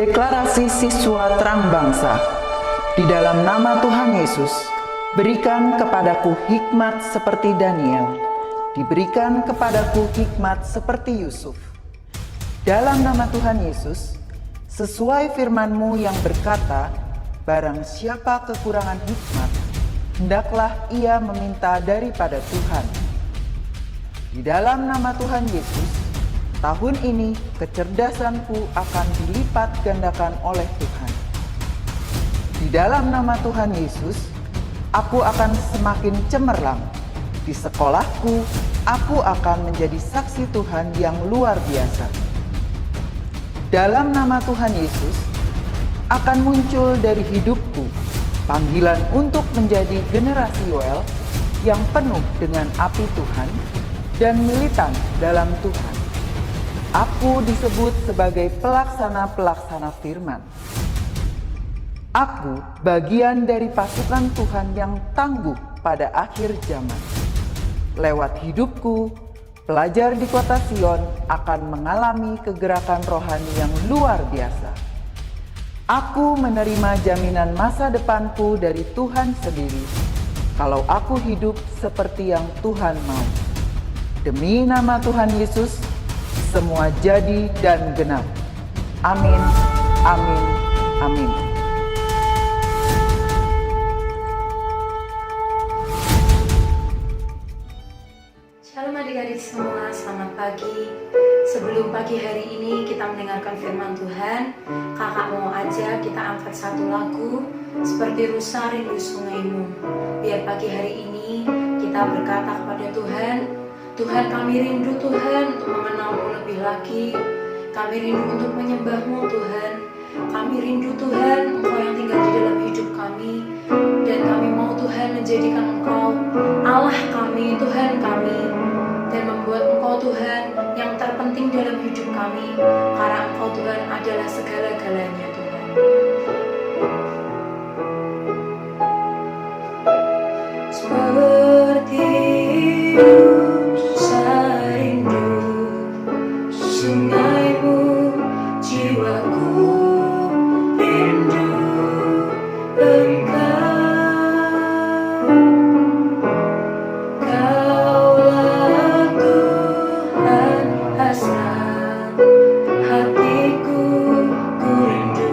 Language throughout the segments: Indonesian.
Deklarasi siswa terang bangsa. Di dalam nama Tuhan Yesus, berikan kepadaku hikmat seperti Daniel. Diberikan kepadaku hikmat seperti Yusuf. Dalam nama Tuhan Yesus, sesuai firman-Mu yang berkata, barang siapa kekurangan hikmat, hendaklah ia meminta daripada Tuhan. Di dalam nama Tuhan Yesus, tahun ini kecerdasanku akan dilipat gandakan oleh Tuhan. Di dalam nama Tuhan Yesus, aku akan semakin cemerlang. Di sekolahku, aku akan menjadi saksi Tuhan yang luar biasa. Dalam nama Tuhan Yesus, akan muncul dari hidupku panggilan untuk menjadi generasi Yoel yang penuh dengan api Tuhan dan militan dalam Tuhan. Aku disebut sebagai pelaksana-pelaksana firman. Aku bagian dari pasukan Tuhan yang tangguh pada akhir zaman. Lewat hidupku, pelajar di kota Sion akan mengalami kegerakan rohani yang luar biasa. Aku menerima jaminan masa depanku dari Tuhan sendiri, kalau aku hidup seperti yang Tuhan mau. Demi nama Tuhan Yesus, semua jadi dan genap. Amin, amin, amin. Shalom adik-adik semua, selamat pagi. Sebelum pagi hari ini kita mendengarkan firman Tuhan, kakak mau aja kita angkat satu lagu, seperti rusa rindu sungaimu. Biar pagi hari ini kita berkata kepada Tuhan, Tuhan kami rindu Tuhan untuk mengenal-Mu lebih lagi. Kami rindu untuk menyembah-Mu Tuhan. Kami rindu Tuhan Engkau yang tinggal di dalam hidup kami. Dan kami mau Tuhan menjadikan Engkau Allah kami, Tuhan kami. Dan membuat Engkau Tuhan yang terpenting dalam hidup kami. Karena Engkau Tuhan adalah segala-galanya Tuhan. Seperti hatiku ku rindu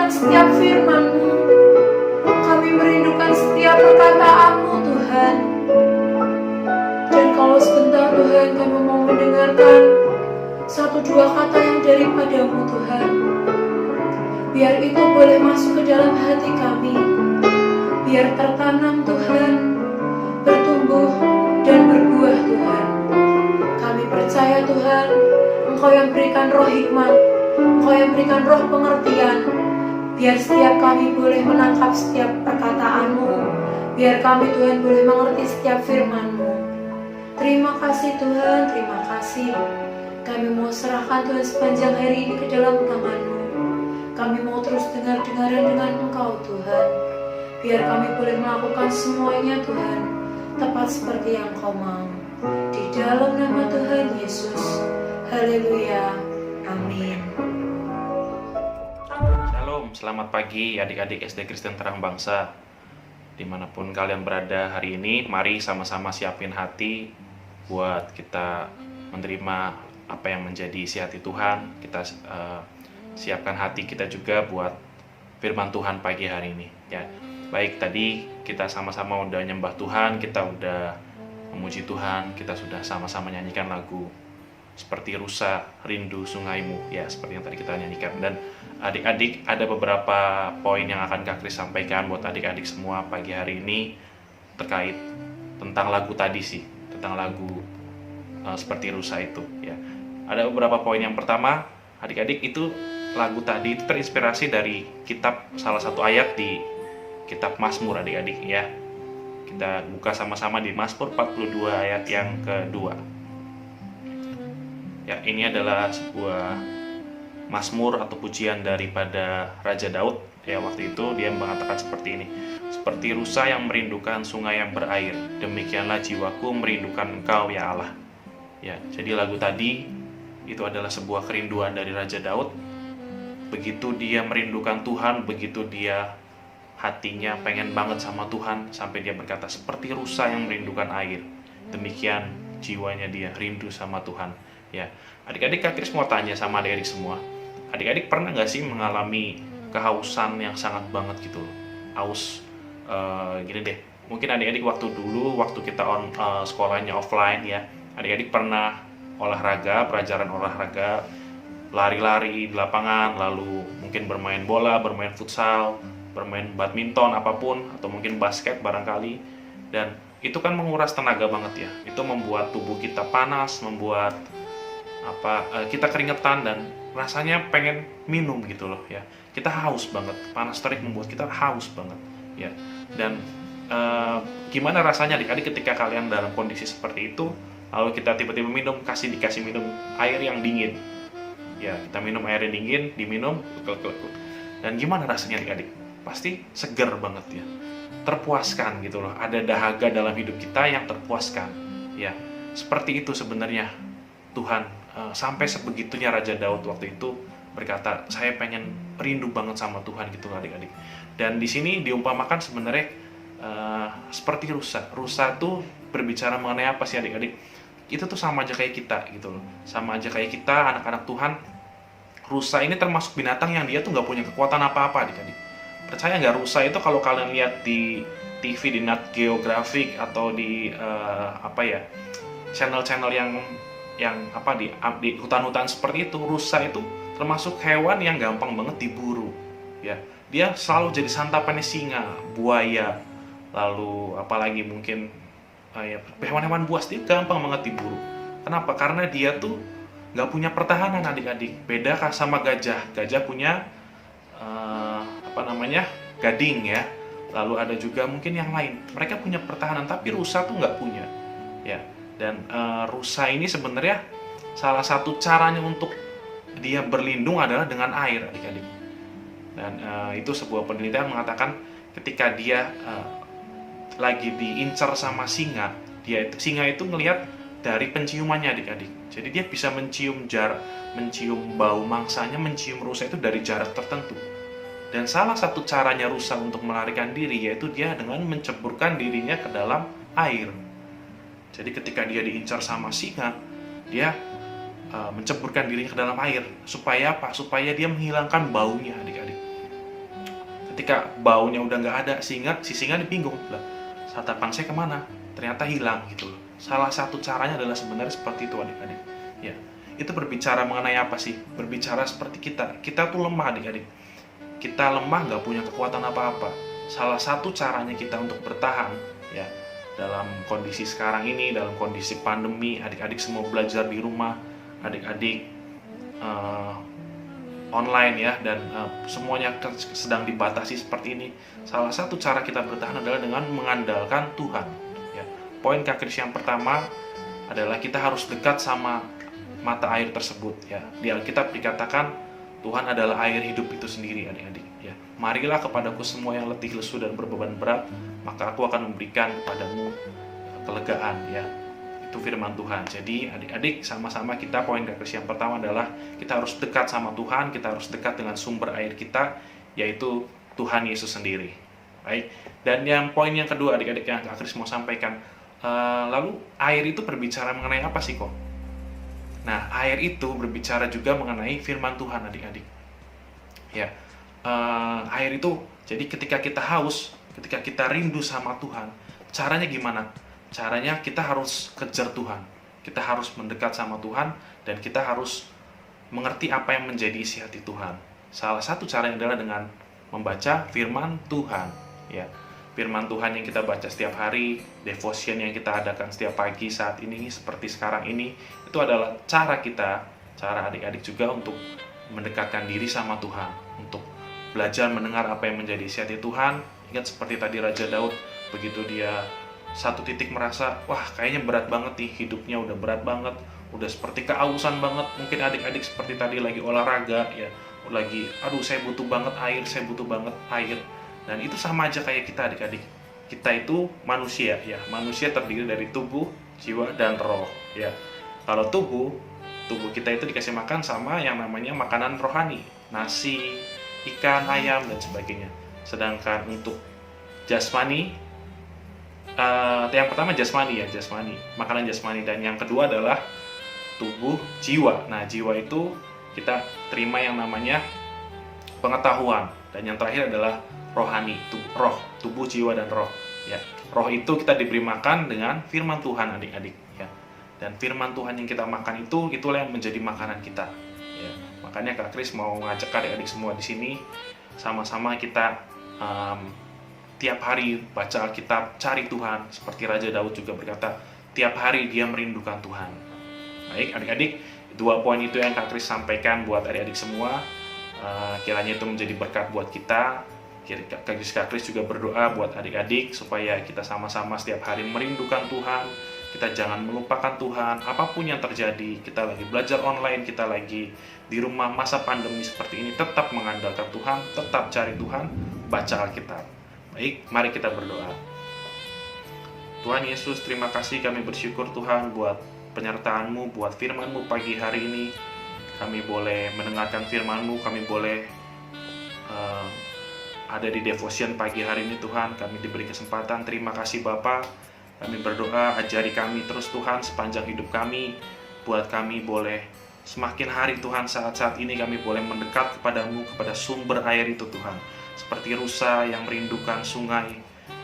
merindukan setiap firman-Mu. Kami merindukan setiap perkataan-Mu, Tuhan. Dan kalau sebentar, Tuhan, kami mau mendengarkan satu dua kata yang daripada-Mu, Tuhan. Biar itu boleh masuk ke dalam hati kami. Biar tertanam, Tuhan, bertumbuh dan berbuah, Tuhan. Kami percaya, Tuhan, Engkau yang berikan roh hikmat, Engkau yang berikan roh pengertian. Biar setiap kami boleh menangkap setiap perkataan-Mu. Biar kami, Tuhan, boleh mengerti setiap firman-Mu. Terima kasih, Tuhan, terima kasih. Kami mau serahkan, Tuhan, sepanjang hari ini ke dalam tangan-Mu. Kami mau terus dengar-dengaran dengan Engkau, Tuhan. Biar kami boleh melakukan semuanya, Tuhan, tepat seperti yang Kau mau. Di dalam nama Tuhan Yesus. Haleluya. Amin. Shalom, selamat pagi adik-adik SD Kristen Terang Bangsa. Dimanapun kalian berada hari ini, mari sama-sama siapin hati buat kita menerima apa yang menjadi isi hati Tuhan. Kita siapkan hati kita juga buat firman Tuhan pagi hari ini. Ya, baik, tadi kita sama-sama udah nyembah Tuhan, kita udah memuji Tuhan, kita sudah sama-sama nyanyikan lagu Seperti Rusa Rindu Sungaimu, ya seperti yang tadi kita nyanyikan. Dan adik-adik, ada beberapa poin yang akan Kak Kris sampaikan buat adik-adik semua pagi hari ini terkait tentang lagu tadi sih, tentang lagu Seperti Rusa itu. Ya, ada beberapa poin. Yang pertama, adik-adik, itu lagu tadi itu terinspirasi dari kitab, salah satu ayat di kitab Mazmur, adik-adik ya. Kita buka sama-sama di Mazmur 42 ayat yang kedua. Ya, ini adalah sebuah Mazmur atau pujian daripada Raja Daud. Ya, waktu itu dia mengatakan seperti ini. Seperti rusa yang merindukan sungai yang berair, demikianlah jiwaku merindukan Engkau ya Allah. Ya, jadi lagu tadi itu adalah sebuah kerinduan dari Raja Daud. Begitu dia merindukan Tuhan, begitu dia hatinya pengen banget sama Tuhan, sampai dia berkata seperti rusa yang merindukan air, demikian jiwanya dia rindu sama Tuhan. Ya, adik-adik, Kak Kris mau tanya sama adik-adik semua, adik-adik pernah nggak sih mengalami kehausan yang sangat banget gitu loh? Haus, gini deh, mungkin adik-adik waktu kita sekolahnya offline ya, adik-adik pernah olahraga, pelajaran olahraga, lari-lari di lapangan, lalu mungkin bermain bola, bermain futsal, bermain badminton, apapun, atau mungkin basket barangkali. Dan itu kan menguras tenaga banget ya. Itu membuat tubuh kita panas, membuat kita keringetan dan rasanya pengen minum gitu loh ya. Kita haus banget, panas terik membuat kita haus banget ya. Dan gimana rasanya adik-adik ketika kalian dalam kondisi seperti itu, lalu kita tiba-tiba dikasih minum air yang dingin. Ya, kita minum air yang dingin, diminum, dan gimana rasanya adik-adik? Pasti seger banget ya, terpuaskan gitu loh. Ada dahaga dalam hidup kita yang terpuaskan. Ya, seperti itu sebenarnya Tuhan. Sampai sebegitunya Raja Daud waktu itu berkata, saya pengen rindu banget sama Tuhan gitu loh adik-adik. Dan di sini diumpamakan sebenarnya seperti rusa. Rusa tuh berbicara mengenai apa sih adik-adik? Itu tuh sama aja kayak kita gitu loh. Sama aja kayak kita, anak-anak Tuhan. Rusa ini termasuk binatang yang dia tuh nggak punya kekuatan apa-apa adik-adik. Percaya nggak, rusa itu kalau kalian lihat di TV, di Nat Geographic atau di channel-channel yang di hutan-hutan seperti itu, rusa itu termasuk hewan yang gampang banget diburu. Ya, dia selalu jadi santapannya singa, buaya, lalu apalagi mungkin hewan-hewan buas, dia gampang banget diburu. Kenapa? Karena dia tuh nggak punya pertahanan adik-adik. Beda sama gajah. Gajah punya gading ya. Lalu ada juga mungkin yang lain. Mereka punya pertahanan, tapi rusa tuh nggak punya. Ya. Dan rusa ini sebenarnya salah satu caranya untuk dia berlindung adalah dengan air, adik-adik. Dan itu sebuah penelitian mengatakan ketika dia lagi diincar sama singa, singa itu ngelihat dari penciumannya adik-adik. Jadi dia bisa mencium bau mangsanya, mencium rusa itu dari jarak tertentu. Dan salah satu caranya rusa untuk melarikan diri yaitu dia dengan menceburkan dirinya ke dalam air. Jadi ketika dia diincar sama singa, dia menceburkan dirinya ke dalam air. Supaya apa? Supaya dia menghilangkan baunya adik-adik. ketika baunya udah nggak ada, si singa bingung lah, santapan saya kemana, ternyata hilang gitu loh. Salah satu caranya adalah sebenarnya seperti itu adik-adik ya. Itu berbicara mengenai apa sih? Berbicara seperti kita tuh lemah adik-adik, kita lemah, nggak punya kekuatan apa-apa. Salah satu caranya kita untuk bertahan ya dalam kondisi sekarang ini, dalam kondisi pandemi, adik-adik semua belajar di rumah, adik-adik online ya, dan semuanya sedang dibatasi seperti ini. Salah satu cara kita bertahan adalah dengan mengandalkan Tuhan ya. Poin Kak Kris yang pertama adalah kita harus dekat sama mata air tersebut ya. Di Alkitab dikatakan Tuhan adalah air hidup itu sendiri adik-adik ya. Marilah kepadaku semua yang letih lesu dan berbeban berat, maka aku akan memberikan kepadamu kelegaan ya. Itu firman Tuhan. Jadi adik-adik sama-sama kita, poin Kak Kris yang pertama adalah kita harus dekat sama Tuhan, kita harus dekat dengan sumber air kita, yaitu Tuhan Yesus sendiri. Baik. Dan yang poin yang kedua adik-adik yang Kak Kris mau sampaikan, lalu air itu berbicara mengenai apa sih kok? Nah, air itu berbicara juga mengenai firman Tuhan adik-adik. Ya, air itu, jadi ketika kita haus, ketika kita rindu sama Tuhan, caranya gimana? Caranya kita harus kejar Tuhan, kita harus mendekat sama Tuhan, dan kita harus mengerti apa yang menjadi isi hati Tuhan. Salah satu caranya adalah dengan membaca firman Tuhan. Ya, firman Tuhan yang kita baca setiap hari, devotion yang kita adakan setiap pagi saat ini, seperti sekarang ini, itu adalah cara kita, cara adik-adik juga untuk mendekatkan diri sama Tuhan, untuk belajar mendengar apa yang menjadi isi hati Tuhan. Ingat seperti tadi Raja Daud, begitu dia satu titik merasa, wah kayaknya berat banget nih, hidupnya udah berat banget, udah seperti keausan banget. Mungkin adik-adik seperti tadi lagi olahraga ya, lagi aduh saya butuh banget air, saya butuh banget air. Dan itu sama aja kayak kita adik-adik, kita itu manusia ya, manusia terdiri dari tubuh, jiwa, dan roh ya. Kalau tubuh kita itu dikasih makan sama yang namanya makanan rohani, nasi, ikan, ayam, dan sebagainya. Sedangkan untuk jasmani, yang pertama jasmani ya, makanan jasmani, dan yang kedua adalah tubuh, jiwa. Nah, jiwa itu kita terima yang namanya pengetahuan, dan yang terakhir adalah rohani, roh, tubuh, jiwa, dan roh ya. Roh itu kita diberi makan dengan firman Tuhan adik-adik ya. Dan firman Tuhan yang kita makan itulah yang menjadi makanan kita ya. Makanya Kak Kris mau ngajak adik-adik semua di sini sama-sama kita tiap hari baca Alkitab, cari Tuhan. Seperti Raja Daud juga berkata, tiap hari dia merindukan Tuhan. Baik adik-adik, dua poin itu yang Kak Kris sampaikan buat adik-adik semua. Kiranya itu menjadi berkat buat kita. Kak Kris juga berdoa buat adik-adik supaya kita sama-sama setiap hari merindukan Tuhan. Kita jangan melupakan Tuhan, apapun yang terjadi. Kita lagi belajar online, kita lagi di rumah masa pandemi seperti ini, tetap mengandalkan Tuhan, tetap cari Tuhan, baca Alkitab. Baik, mari kita berdoa. Tuhan Yesus, terima kasih, kami bersyukur Tuhan buat penyertaan-Mu, buat firman-Mu pagi hari ini. Kami boleh mendengarkan firman-Mu, kami boleh ada di devotion pagi hari ini Tuhan. Kami diberi kesempatan, terima kasih Bapa. Kami berdoa, ajari kami terus Tuhan sepanjang hidup kami. Buat kami boleh semakin hari Tuhan, saat-saat ini kami boleh mendekat kepadamu, kepada sumber air itu Tuhan. Seperti rusa yang merindukan sungai,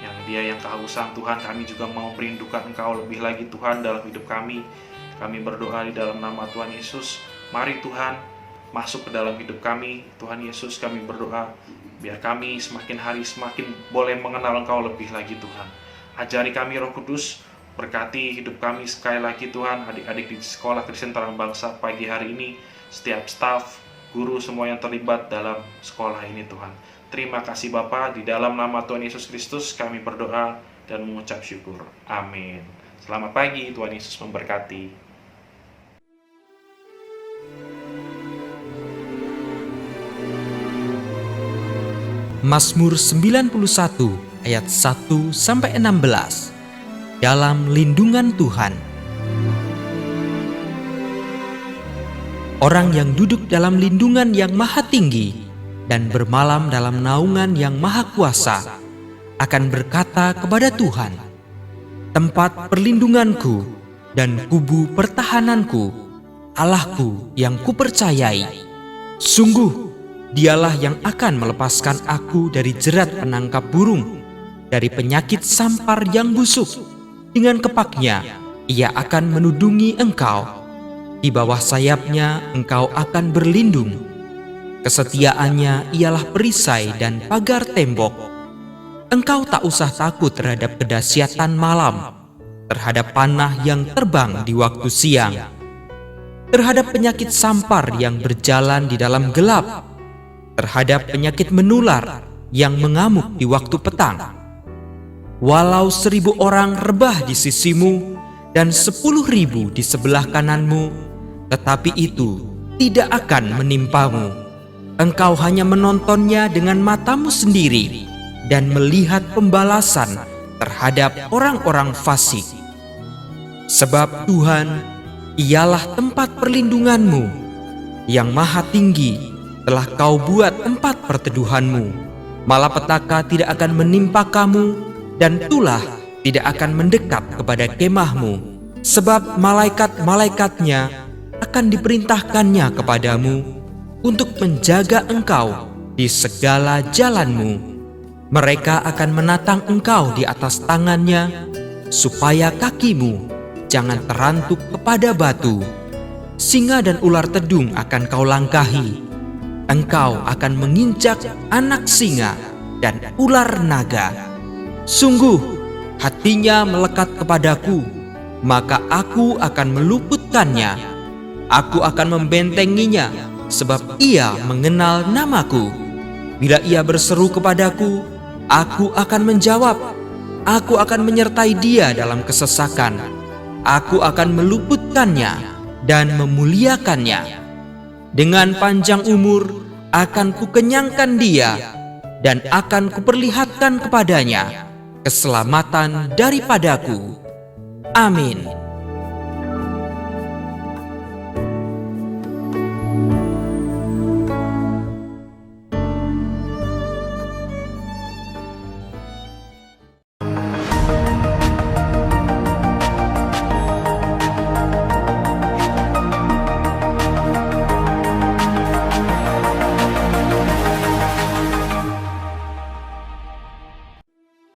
yang kehausan Tuhan, kami juga mau merindukan Engkau lebih lagi Tuhan dalam hidup kami. Kami berdoa di dalam nama Tuhan Yesus. Mari Tuhan masuk ke dalam hidup kami. Tuhan Yesus, kami berdoa biar kami semakin hari semakin boleh mengenal Engkau lebih lagi Tuhan. Ajari kami Roh Kudus, berkati hidup kami sekali lagi Tuhan. Adik-adik di Sekolah Kristen Terang Bangsa pagi hari ini, setiap staf, guru, semua yang terlibat dalam sekolah ini Tuhan. Terima kasih Bapa, di dalam nama Tuhan Yesus Kristus kami berdoa dan mengucap syukur. Amin. Selamat pagi, Tuhan Yesus memberkati. Mazmur 91 ayat 1-16. Dalam lindungan Tuhan. Orang yang duduk dalam lindungan yang maha tinggi dan bermalam dalam naungan yang maha kuasa akan berkata kepada Tuhan, tempat perlindunganku dan kubu pertahananku, Allahku yang kupercayai. Sungguh Dialah yang akan melepaskan aku dari jerat penangkap burung, dari penyakit sampar yang busuk. Dengan kepaknya, ia akan menudungi engkau. Di bawah sayapnya engkau akan berlindung. Kesetiaannya ialah perisai dan pagar tembok. Engkau tak usah takut terhadap kedahsyatan malam, terhadap panah yang terbang di waktu siang, terhadap penyakit sampar yang berjalan di dalam gelap, terhadap penyakit menular yang mengamuk di waktu petang. Walau 1000 orang rebah di sisimu dan 10.000 di sebelah kananmu, tetapi itu tidak akan menimpamu. Engkau hanya menontonnya dengan matamu sendiri dan melihat pembalasan terhadap orang-orang fasik. Sebab Tuhan ialah tempat perlindunganmu, yang maha tinggi telah kau buat tempat perteduhanmu. Malapetaka tidak akan menimpa kamu, dan tulah tidak akan mendekat kepada kemahmu. Sebab malaikat-malaikatnya akan diperintahkannya kepadamu untuk menjaga engkau di segala jalanmu. Mereka akan menatang engkau di atas tangannya, supaya kakimu jangan terantuk kepada batu. Singa dan ular tedung akan kau langkahi. Engkau akan menginjak anak singa dan ular naga. Sungguh, hatinya melekat kepadaku, maka aku akan meluputkannya. Aku akan membentenginya, sebab ia mengenal namaku. Bila ia berseru kepadaku, aku akan menjawab. Aku akan menyertai dia dalam kesesakan. Aku akan meluputkannya dan memuliakannya. Dengan panjang umur akan kukenyangkan dia, dan akan kuperlihatkan kepadanya keselamatan daripadaku. Amin.